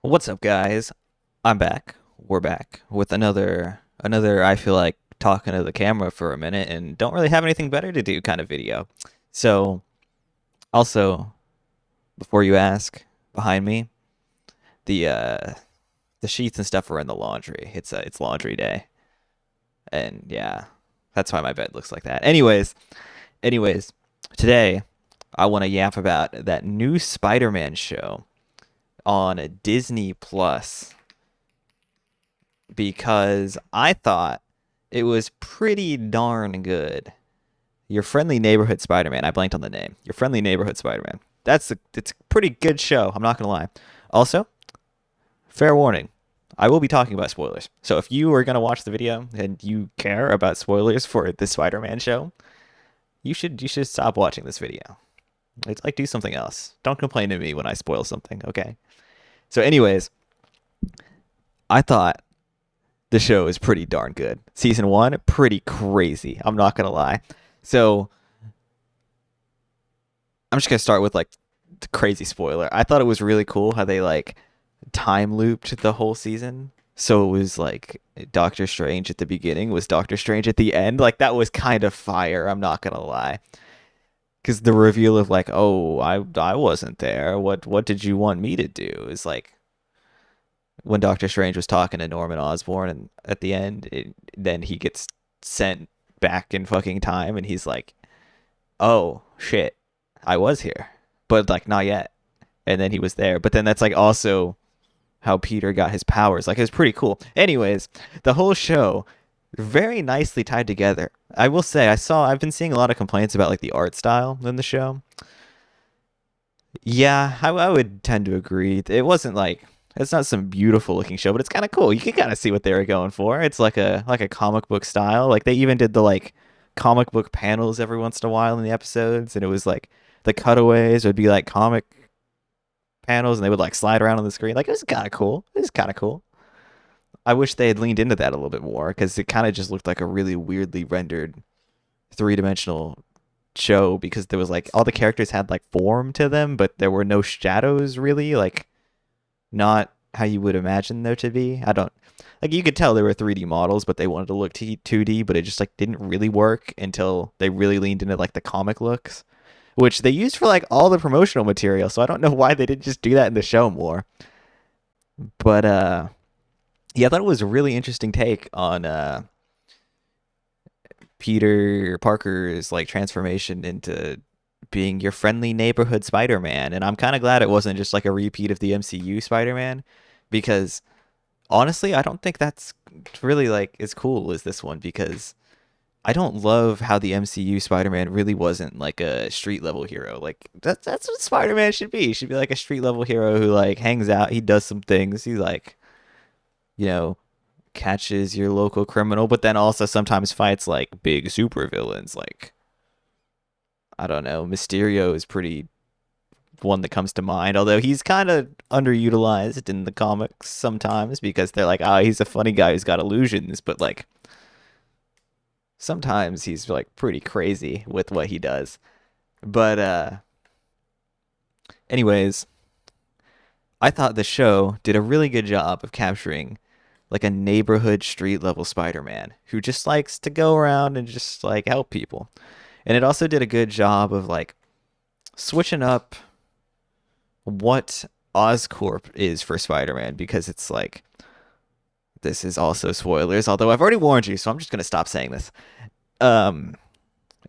What's up, guys? I'm back. We're back with another. I feel like talking to the camera for a minute and don't really have anything better to do kind of video. So, also, before you ask, behind me, the uh the sheets and stuff are in the laundry. It's laundry day, and yeah, that's why my bed looks like that. Anyways, today I want to yap about that new Spider-Man show on Disney Plus because I thought it was pretty darn good. Your Friendly Neighborhood Spider-Man. I blanked on the name. Your Friendly Neighborhood Spider-Man. It's a pretty good show. I'm not gonna lie. Also, fair warning. I will be talking about spoilers. So if you are gonna watch the video and you care about spoilers for the Spider-Man show, you should stop watching this video. It's like do something else. Don't complain to me when I spoil something, okay? So anyways, I thought the show is pretty darn good. Season one, pretty crazy. I'm not gonna lie. So I'm just gonna start with like the crazy spoiler. I thought it was really cool how they like time looped the whole season. So it was like Doctor Strange at the beginning was Doctor Strange at the end. Like that was kind of fire. I'm not gonna lie. Because the reveal of like, oh, I wasn't there. What did you want me to do? Is like when Doctor Strange was talking to Norman Osborn, and at the end, then he gets sent back in fucking time, and he's like, "Oh shit, I was here, but like not yet." And then he was there, but then that's like also how Peter got his powers. Like it was pretty cool. Anyways, the whole show very nicely tied together. I will say I've been seeing a lot of complaints about like the art style in the show. Yeah, I would tend to agree. It wasn't like it's not some beautiful looking show, but it's kind of cool. You can kind of see what they were going for. It's like a comic book style. Like they even did the like comic book panels every once in a while in the episodes, and it was like the cutaways would be like comic panels, and they would like slide around on the screen. Like it was kind of cool. It was kind of cool. I wish they had leaned into that a little bit more because it kind of just looked like a really weirdly rendered three-dimensional show because there was like all the characters had like form to them, but there were no shadows really. Like not how you would imagine there to be. I don't like you could tell they were 3D models, but they wanted to look 2D, but it just like didn't really work until they really leaned into like the comic looks, which they used for like all the promotional material. So I don't know why they didn't just do that in the show more. But yeah, I thought it was a really interesting take on Peter Parker's like transformation into being your friendly neighborhood Spider-Man, and I'm kind of glad it wasn't just like a repeat of the MCU Spider-Man because honestly, I don't think that's really like as cool as this one because I don't love how the MCU Spider-Man really wasn't like a street level hero. Like that's what Spider-Man should be. He should be like a street level hero who like hangs out, he does some things, he like, you know, catches your local criminal, but then also sometimes fights like big super villains like I don't know, Mysterio is pretty one that comes to mind, although he's kind of underutilized in the comics sometimes because they're like, ah, he's a funny guy who's got illusions, but like sometimes he's like pretty crazy with what he does. But anyways, I thought the show did a really good job of capturing like a neighborhood street level Spider-Man who just likes to go around and just like help people. And it also did a good job of like switching up what Oscorp is for Spider-Man because it's like this is also spoilers, although I've already warned you, so I'm just gonna stop saying this. Um,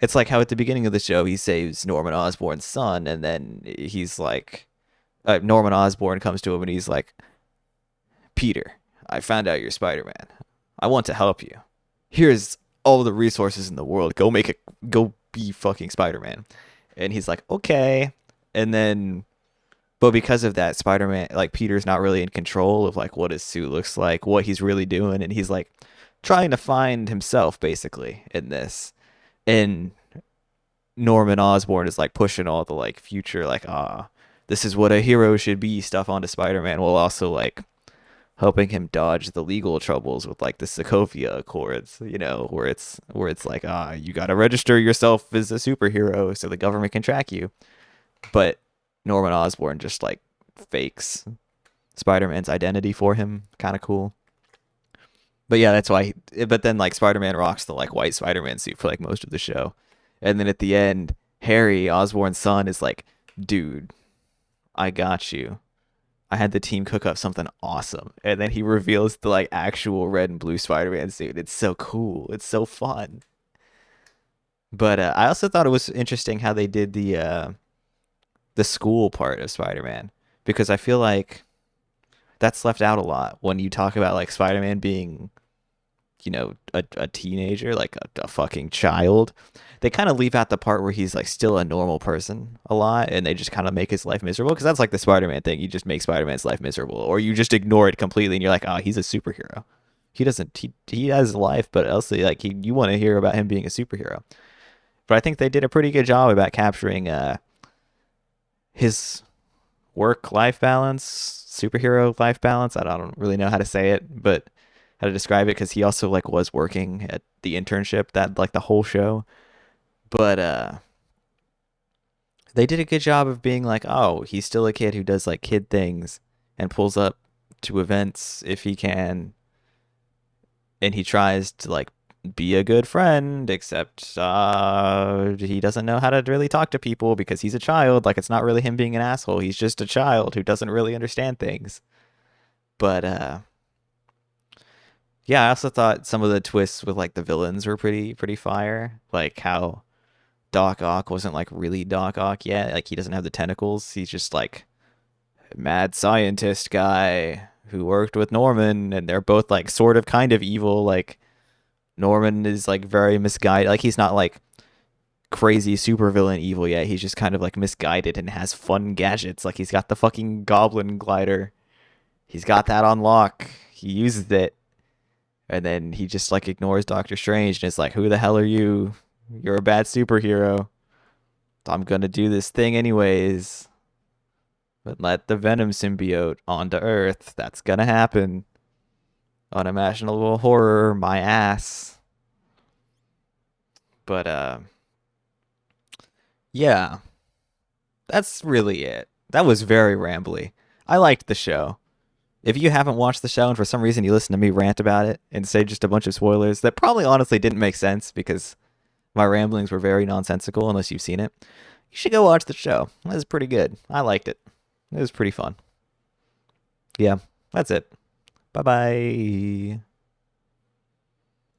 it's like how at the beginning of the show he saves Norman Osborn's son, and then he's like, Norman Osborn comes to him and he's like, Peter, I found out you're Spider-Man. I want to help you. Here's all the resources in the world. Go be fucking Spider-Man. And he's like, okay. And then but because of that, Spider-Man, like Peter's not really in control of like what his suit looks like, what he's really doing, and he's like trying to find himself basically in this. And Norman Osborn is like pushing all the like future, like this is what a hero should be stuff onto Spider-Man, while also like helping him dodge the legal troubles with like the Sokovia Accords, you know, where it's like you got to register yourself as a superhero so the government can track you. But Norman Osborn just like fakes Spider-Man's identity for him. Kind of cool. But yeah, that's why. But then like Spider-Man rocks the like white Spider-Man suit for like most of the show, and then at the end, Harry Osborn's son is like, "Dude, I got you. I had the team cook up something awesome," and then he reveals the like actual red and blue Spider-Man suit. It's so cool. It's so fun. But I also thought it was interesting how they did the school part of Spider-Man because I feel like that's left out a lot when you talk about like Spider-Man being, a teenager, like a fucking child. They kind of leave out the part where he's like still a normal person a lot, and they just kind of make his life miserable because that's like the Spider-Man thing. You just make Spider-Man's life miserable, or you just ignore it completely, and you're like, oh, he's a superhero. He doesn't. He has a life, but also like you want to hear about him being a superhero. But I think they did a pretty good job about capturing his work-life balance, superhero life balance. I don't really know how to say it, but how to describe it because he also like was working at the internship that like the whole show. But they did a good job of being like, oh, he's still a kid who does like kid things and pulls up to events if he can, and he tries to like be a good friend, except he doesn't know how to really talk to people because he's a child. Like it's not really him being an asshole. He's just a child who doesn't really understand things. But yeah, I also thought some of the twists with like the villains were pretty fire. Like how Doc Ock wasn't like really Doc Ock yet. Like he doesn't have the tentacles. He's just like mad scientist guy who worked with Norman, and they're both like sort of kind of evil. Like Norman is like very misguided. Like he's not like crazy supervillain evil yet. He's just kind of like misguided and has fun gadgets. Like he's got the fucking goblin glider. He's got that on lock. He uses it. And then he just like ignores Doctor Strange and is like, "Who the hell are you? You're a bad superhero. I'm gonna do this thing anyways. But let the Venom symbiote onto Earth. That's gonna happen. Unimaginable horror, my ass." But yeah, that's really it. That was very rambly. I liked the show. If you haven't watched the show and for some reason you listen to me rant about it and say just a bunch of spoilers that probably honestly didn't make sense because my ramblings were very nonsensical unless you've seen it, you should go watch the show. It was pretty good. I liked it. It was pretty fun. Yeah, that's it. Bye bye.